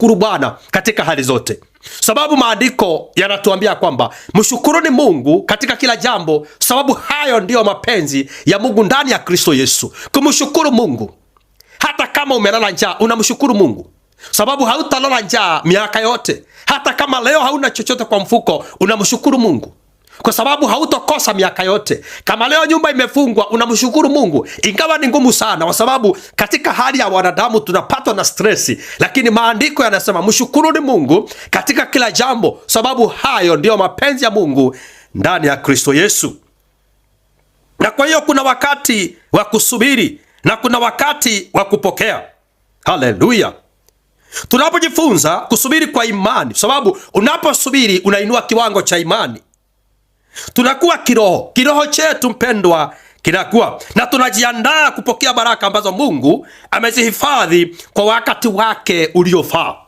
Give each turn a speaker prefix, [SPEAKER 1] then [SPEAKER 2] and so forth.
[SPEAKER 1] kumshukuru Bwana katika hali zote, sababu maandiko yanatuambia kwamba mshukuruni Mungu katika kila jambo, sababu hayo ndiyo mapenzi ya Mungu ndani ya Kristo Yesu. Kumshukuru Mungu hata kama umelala njaa, unamshukuru Mungu sababu hautalala njaa miaka yote. Hata kama leo hauna chochote kwa mfuko, unamshukuru Mungu kwa sababu hautokosa miaka yote. Kama leo nyumba imefungwa, unamshukuru Mungu, ingawa ni ngumu sana, kwa sababu katika hali ya wanadamu tunapatwa na stresi, lakini maandiko yanasema mshukuruni Mungu katika kila jambo, sababu hayo ndiyo mapenzi ya Mungu ndani ya Kristo Yesu. Na kwa hiyo kuna wakati wa kusubiri na kuna wakati wa kupokea. Haleluya! Tunapojifunza kusubiri kwa imani, sababu unaposubiri unainua kiwango cha imani, tunakuwa kiroho chetu mpendwa kinakuwa, na tunajiandaa kupokea baraka ambazo Mungu amezihifadhi kwa wakati wake uliofaa.